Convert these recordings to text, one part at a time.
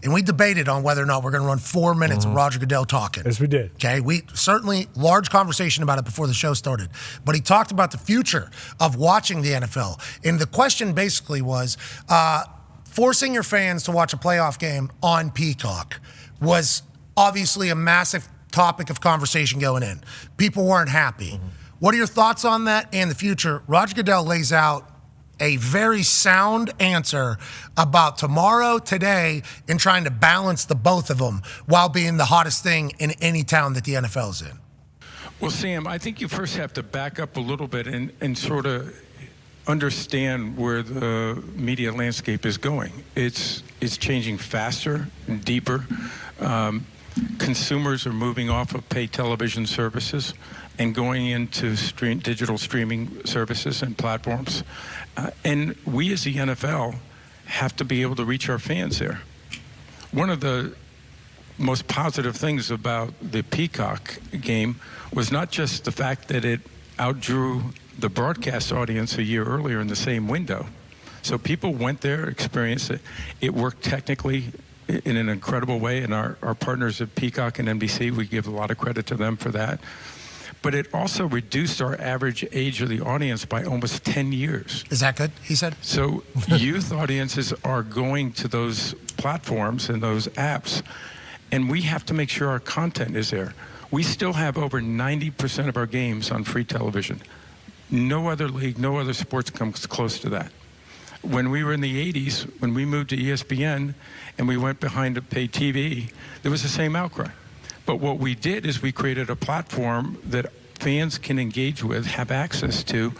and we debated on whether or not we're going to run 4 minutes of Roger Goodell talking. Yes, we did. Okay, we certainly, large conversation about it before the show started. But he talked about the future of watching the NFL. And the question basically was, forcing your fans to watch a playoff game on Peacock was obviously a massive topic of conversation going in. People weren't happy. What are your thoughts on that and the future? Roger Goodell lays out a very sound answer about tomorrow, today, and trying to balance the both of them while being the hottest thing in any town that the NFL's in. Well, Sam, I think you first have to back up a little bit and sort of understand where the media landscape is going. It's changing faster and deeper. Consumers are moving off of paid television services and going into digital streaming services and platforms. And we as the NFL have to be able to reach our fans there. One of the most positive things about the Peacock game was not just the fact that it outdrew the broadcast audience a year earlier in the same window. So people went there, experienced it. It worked technically in an incredible way, and our partners at Peacock and NBC, we give a lot of credit to them for that. But it also reduced our average age of the audience by almost 10 years. Is that good, he said? So youth audiences are going to those platforms and those apps, and we have to make sure our content is there. We still have over 90% of our games on free television. No other league, no other sports comes close to that. When we were in the 80s, when we moved to ESPN and we went behind to pay TV, there was the same outcry. But what we did is we created a platform that fans can engage with, have access to,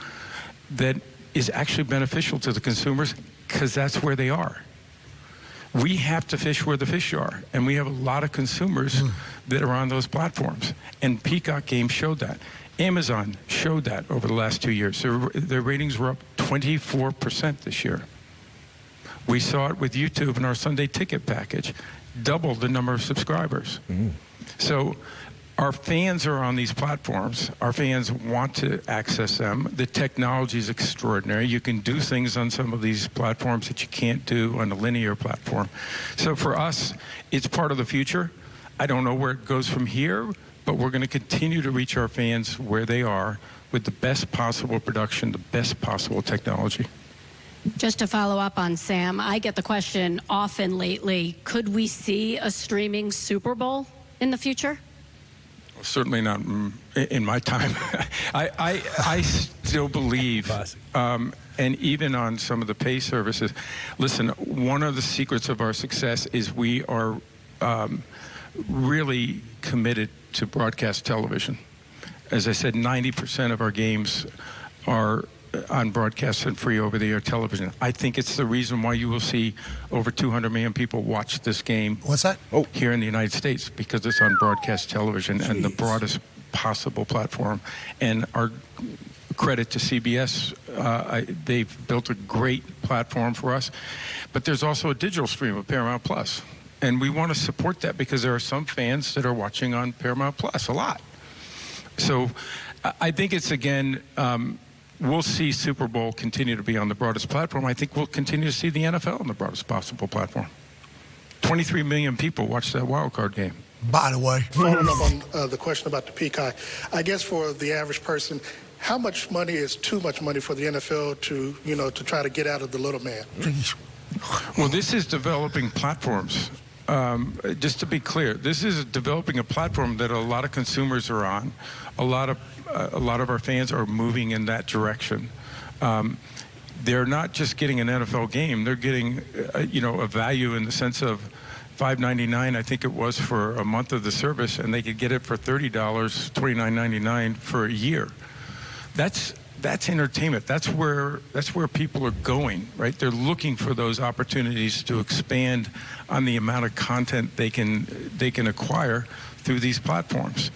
that is actually beneficial to the consumers because that's where they are. We have to fish where the fish are, and we have a lot of consumers that are on those platforms. And Peacock games showed that. Amazon showed that over the last 2 years. Their ratings were up 24% this year. We saw it with YouTube and our Sunday ticket package, doubled the number of subscribers. So our fans are on these platforms. Our fans want to access them. The technology is extraordinary. You can do things on some of these platforms that you can't do on a linear platform. So for us, it's part of the future. I don't know where it goes from here, but we're going to continue to reach our fans where they are with the best possible production, the best possible technology. Just to follow up on Sam, I get the question often lately, could we see a streaming Super Bowl in the future? Well, certainly not in my time. I still believe, and even on some of the pay services, listen, one of the secrets of our success is we are really committed to broadcast television. As I said, 90% of our games are on broadcast and free over-the-air television. I think it's the reason why you will see over 200 million people watch this game. What's that? Here in the United States, because it's on broadcast television and the broadest possible platform. And our credit to CBS, they've built a great platform for us. But there's also a digital stream of Paramount Plus. And we want to support that because there are some fans that are watching on Paramount Plus a lot. So I think it's, again, we'll see Super Bowl continue to be on the broadest platform. I think we'll continue to see the NFL on the broadest possible platform. 23 million people watched that wild card game. By the way. Following up on the question about the Peacock, I guess for the average person, how much money is too much money for the NFL to try to get out of the little man? Well, this is developing platforms. Just to be clear, this is developing a platform that a lot of consumers are on. A lot of our fans are moving in that direction. They're not just getting an NFL game; they're getting, a value in the sense of $5.99. I think it was for a month of the service, and they could get it for $30, $29.99 for a year. That's entertainment. That's where people are going, right? They're looking for those opportunities to expand on the amount of content they can acquire through these platforms.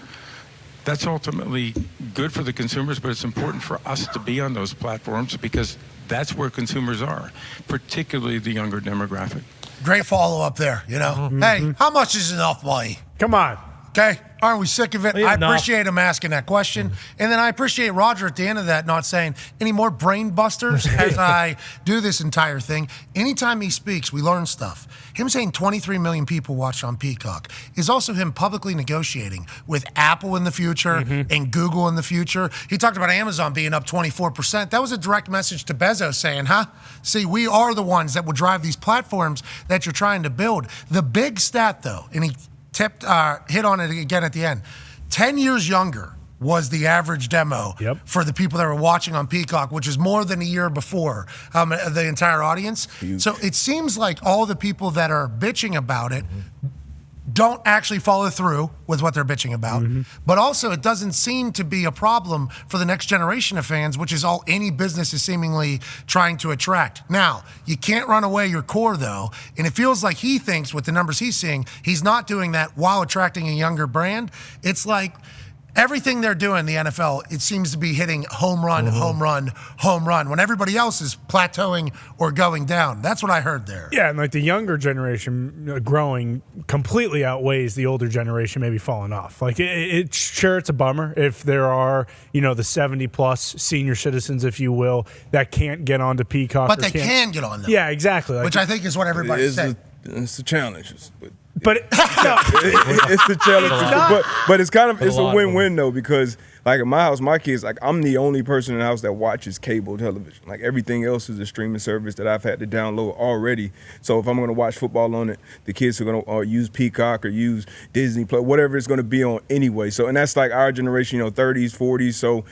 That's ultimately good for the consumers, but it's important for us to be on those platforms because that's where consumers are, particularly the younger demographic. Great follow-up there, Hey, how much is enough money? Come on. Okay? Aren't we sick of it? Yeah, I appreciate him asking that question. And then I appreciate Roger at the end of that not saying any more brain busters as I do this entire thing. Anytime he speaks, we learn stuff. Him saying 23 million people watch on Peacock is also him publicly negotiating with Apple in the future and Google in the future. He talked about Amazon being up 24%. That was a direct message to Bezos saying, see, we are the ones that will drive these platforms that you're trying to build. The big stat, though, and he hit on it again at the end. 10 years younger was the average demo for the people that were watching on Peacock, which is more than a year before the entire audience. Huge. So it seems like all the people that are bitching about it don't actually follow through with what they're bitching about. But also, it doesn't seem to be a problem for the next generation of fans, which is all any business is seemingly trying to attract. Now, you can't run away your core, though, and it feels like he thinks, with the numbers he's seeing, he's not doing that while attracting a younger brand. It's like everything they're doing, the NFL, it seems to be hitting home run, home run, home run, when everybody else is plateauing or going down. That's what I heard there. Yeah, and like the younger generation growing completely outweighs the older generation maybe falling off. Like, sure, it's a bummer if there are, the 70-plus senior citizens, if you will, that can't get onto Peacock. But they can get on them. Yeah, exactly. Which I think is what everybody's saying. It's a challenge. But it's the challenge. But it's kind of a win-win though, because like at my house, my kids, like I'm the only person in the house that watches cable television. Like everything else is a streaming service that I've had to download already. So if I'm going to watch football on it, the kids are going to use Peacock or use Disney Plus, whatever it's going to be on anyway. So and that's like our generation, 30s, 40s. So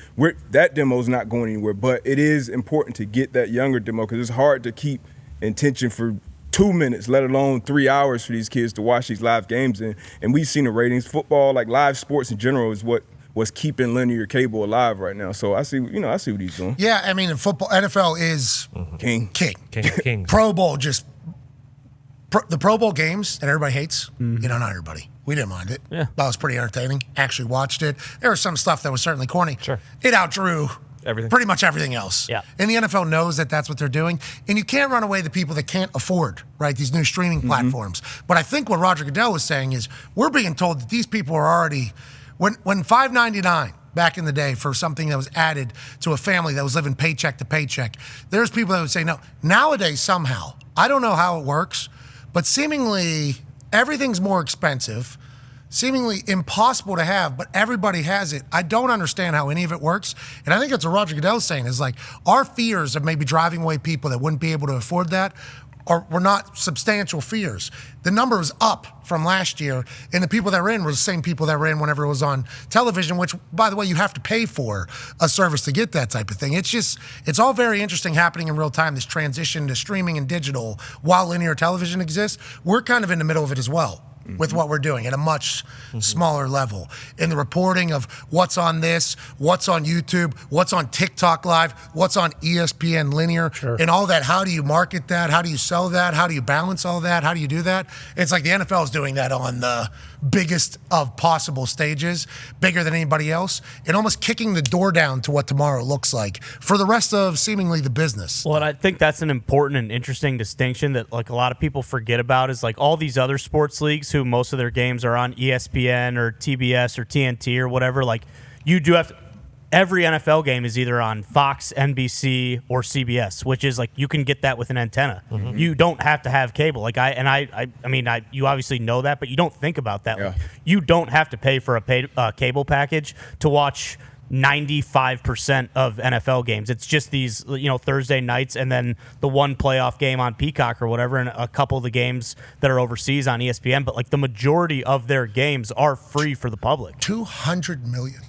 that demo's not going anywhere. But it is important to get that younger demo because it's hard to keep intention for 2 minutes, let alone 3 hours for these kids to watch these live games. And we've seen the ratings. Football, like live sports in general, is what's keeping linear cable alive right now. So I see what he's doing. Yeah, I mean, in football, NFL is king. Pro Bowl the Pro Bowl games that everybody hates. Not everybody. We didn't mind it. Yeah, that was pretty entertaining. Actually watched it. There was some stuff that was certainly corny. Sure, it outdrew pretty much everything else. Yeah. And the NFL knows that that's what they're doing. And you can't run away the people that can't afford, these new streaming platforms. But I think what Roger Goodell was saying is we're being told that these people are already, when $5.99 back in the day for something that was added to a family that was living paycheck to paycheck, there's people that would say no. Nowadays, somehow, I don't know how it works, but seemingly everything's more expensive, seemingly impossible to have, but everybody has it. I don't understand how any of it works. And I think that's what Roger Goodell's saying is like our fears of maybe driving away people that wouldn't be able to afford that were not substantial fears. The number was up from last year, and the people that were in were the same people that were in whenever it was on television, which, by the way, you have to pay for a service to get that type of thing. It's all very interesting happening in real time, this transition to streaming and digital while linear television exists. We're kind of in the middle of it as well. With what we're doing at a much smaller level. In the reporting of what's on this, what's on YouTube, what's on TikTok Live, what's on ESPN Linear, and all that. How do you market that? How do you sell that? How do you balance all that? How do you do that? It's like the NFL is doing that on the biggest of possible stages, bigger than anybody else, and almost kicking the door down to what tomorrow looks like for the rest of seemingly the business. Well, and I think that's an important and interesting distinction that like a lot of people forget about is like all these other sports leagues who most of their games are on ESPN or TBS or TNT or whatever. Like you do have to, every NFL game is either on Fox, NBC, or CBS, which is like you can get that with an antenna. You don't have to have cable. Like I mean, you obviously know that, but you don't think about that. Like, you don't have to pay for a paid cable package to watch 95% of NFL games. It's just these, Thursday nights and then the one playoff game on Peacock or whatever, and a couple of the games that are overseas on ESPN. But like the majority of their games are free for the public. 200 million.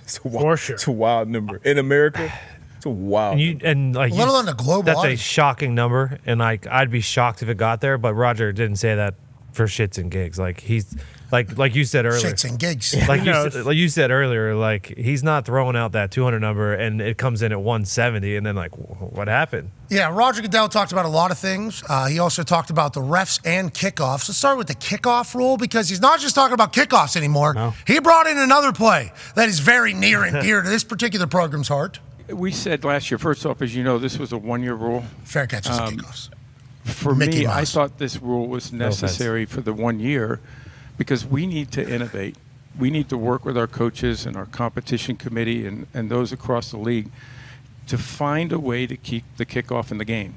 For sure. It's a wild number. In America, it's a wild number. Let alone a global That's audience. a shocking number, and I'd be shocked if it got there, but Roger didn't say that for shits and gigs. Like he's like you said earlier. Shits and gigs. Like you said earlier, like he's not throwing out that 200 number and it comes in at 170 and then like what happened? Yeah, Roger Goodell talked about a lot of things. He also talked about the refs and kickoffs. Let's start with the kickoff rule because he's not just talking about kickoffs anymore. No. He brought in another play that is very near and dear to this particular program's heart. We said last year, first off, as you know, this was a one-year rule. Fair catches and kickoffs. For Mickey me, Mouse. I thought this rule was necessary for the 1 year because we need to innovate. we need to work with our coaches and our competition committee and those across the league to find a way to keep the kickoff in the game.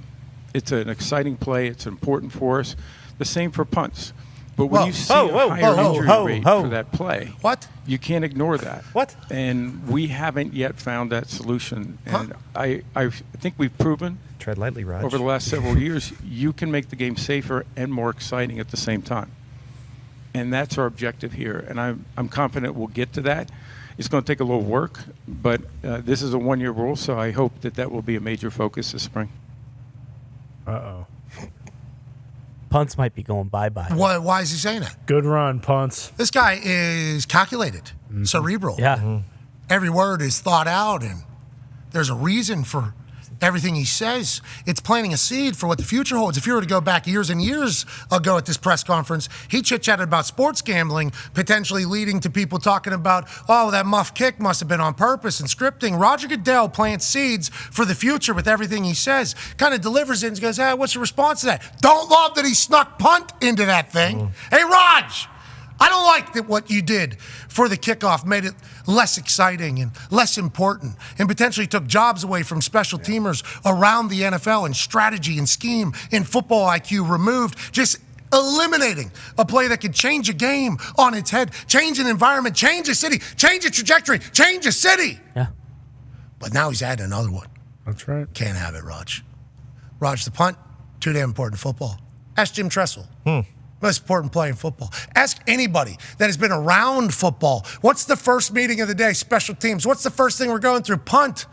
It's an exciting play. It's important for us. The same for punts. But when you see a higher injury rate for that play, you can't ignore that. And we haven't yet found that solution. And I think we've proven, tread lightly, Raj, over the last several years, you can make the game safer and more exciting at the same time. And that's our objective here. And I'm confident we'll get to that. It's going to take a little work, but this is a one-year rule, so I hope that will be a major focus this spring. Uh-oh. Punts might be going bye-bye. Why is he saying that? Good run, punts. This guy is calculated, cerebral. Yeah. Every word is thought out, and there's a reason for everything he says. It's planting a seed for what the future holds. If you were to go back years and years ago at this press conference, he chit-chatted about sports gambling, potentially leading to people talking about, oh, that muff kick must have been on purpose and scripting. Roger Goodell plants seeds for the future with everything he says, kind of delivers it and goes, hey, what's your response to that? Don't love that he snuck punt into that thing. Hey, Raj, I don't like that what you did for the kickoff made it less exciting and less important and potentially took jobs away from special teamers around the NFL and strategy and scheme and football IQ removed, just eliminating a play that could change a game on its head, change an environment, change a city, change a trajectory, change a city. Yeah. But now he's adding another one. That's right. Can't have it, Raj. Raj, the punt, too damn important football. Ask Jim Tressel. Most important play in football. Ask anybody that has been around football. What's the first meeting of the day? Special teams. What's the first thing we're going through? Punt.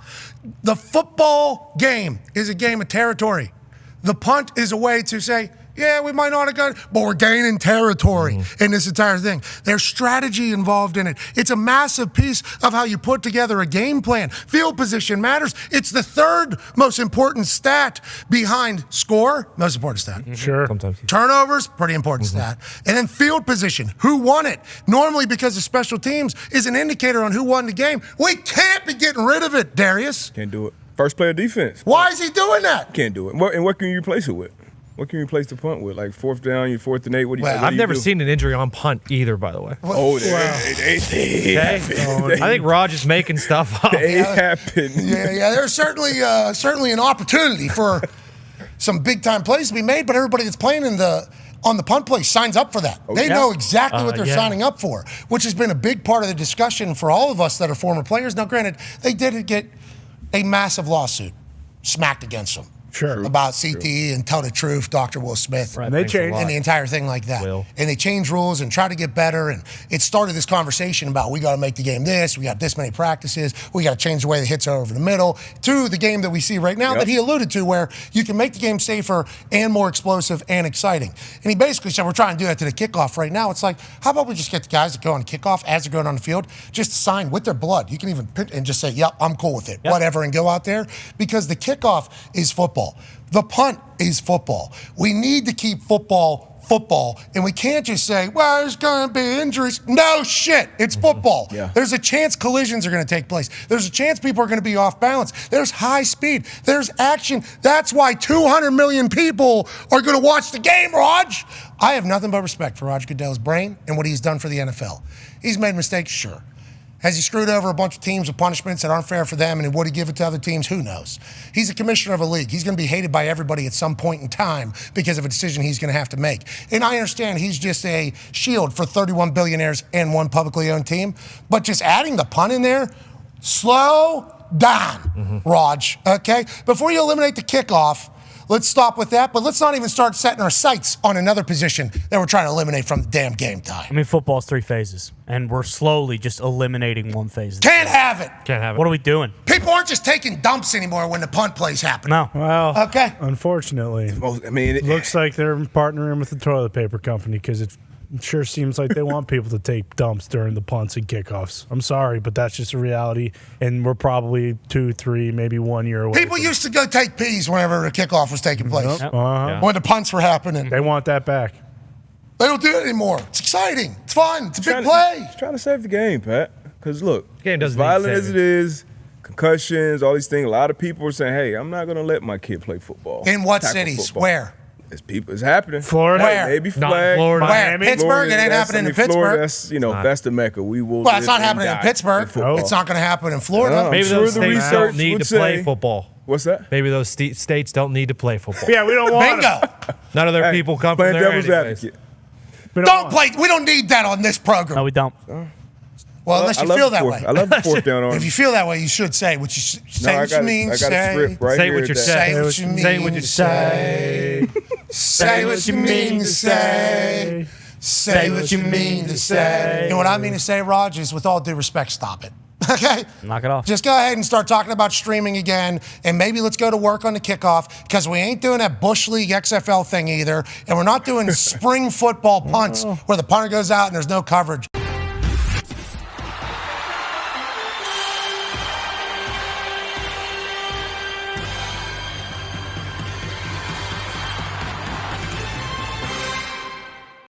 The football game is a game of territory. The punt is a way to say, yeah, we might not have got it, but we're gaining territory in this entire thing. There's strategy involved in it. It's a massive piece of how you put together a game plan. Field position matters. It's the third most important stat behind score, most important stat. Sure. Sometimes. Turnovers, pretty important stat. And then field position, who won it? Normally, because of special teams, is an indicator on who won the game. We can't be getting rid of it, Darius. Can't do it. First play of defense. Why is he doing that? Can't do it. And what can you replace it with? What can you replace the punt with? Like 4th down, you're 4th and 8. What do you? Well, what do I've you never do? seen an injury on punt either, by the way. Oh, Okay? I think Raj is making stuff up. It happened. Yeah. There's certainly an opportunity for some big time plays to be made, but everybody that's playing on the punt play signs up for that. They know exactly what they're signing up for, which has been a big part of the discussion for all of us that are former players. Now, granted, they did get a massive lawsuit smacked against them. Sure. About CTE and Tell the Truth, Dr. Will Smith. Right, and they changed. And the entire thing like that. And they changed rules and tried to get better. And it started this conversation about we got to make the game this, we got this many practices, we got to change the way the hits are over the middle, to the game that we see right now that he alluded to, where you can make the game safer and more explosive and exciting. And he basically said, we're trying to do that to the kickoff right now. It's like, how about we just get the guys that go on kickoff as they're going on the field, just sign with their blood. You can even print and just say, yep, I'm cool with it, whatever, and go out there. Because the kickoff is football. The punt is football. We need to keep football, and we can't just say, well, there's going to be injuries. No shit, it's football. There's a chance collisions are going to take place. There's a chance people are going to be off balance. There's high speed. There's action. That's why 200 million people are going to watch the game, Raj. I have nothing but respect for Roger Goodell's brain and what he's done for the NFL. He's made mistakes, sure. Has he screwed over a bunch of teams with punishments that aren't fair for them, and would he give it to other teams? Who knows? He's a commissioner of a league. He's going to be hated by everybody at some point in time because of a decision he's going to have to make. And I understand he's just a shield for 31 billionaires and one publicly owned team, but just adding the punt in there, slow down, Raj, okay? Before you eliminate the kickoff, let's stop with that, but let's not even start setting our sights on another position that we're trying to eliminate from the damn game time. I mean, football's 3 phases, and we're slowly just eliminating one phase. Can't have it. Can't have it. What are we doing? People aren't just taking dumps anymore when the punt plays happen. No. Well, okay. Unfortunately, I mean, it looks like they're partnering with the toilet paper company because it sure seems like they want people to take dumps during the punts and kickoffs. I'm sorry, but that's just a reality, and we're probably 2, 3, maybe 1 year away. People used to go take pees whenever a kickoff was taking place. When the punts were happening. They want that back. They don't do it anymore. It's exciting. It's fun. It's a big play. He's trying to save the game, Pat. Because look, game as violent as it is, concussions, all these things, a lot of people are saying, hey, I'm not going to let my kid play football. In what tackle cities? football. Where? It's happening. Florida? Where? Maybe Not flag. Florida. Where? Miami? Pittsburgh? It ain't That's- happening in Florida, Pittsburgh. that's the Mecca. We will. Well, it's not live and happening in die Pittsburgh. football. It's not going to happen in Florida. I'm Maybe sure those the states research don't need would to play say- football. What's that? Maybe those states don't need to play football. Yeah, we don't want Bingo. None of their Hey, people come from playing there devil's anyways. advocate. Don't play. We don't need that on this program. No, we don't. Well, unless I you love feel the that fourth- way. I love the fourth down arm. If you feel that way, you should say what you say. No, What you mean? I got a Say. script right Say here what you're that- saying. Say what you mean. Say what you say. Say what you mean to say. Say what you mean to say. And what I mean to say, Raj, is with all due respect, stop it. Okay? Knock it off. Just go ahead and start talking about streaming again, and maybe let's go to work on the kickoff, because we ain't doing that Bush League XFL thing either, and we're not doing spring football punts where the punter goes out and there's no coverage.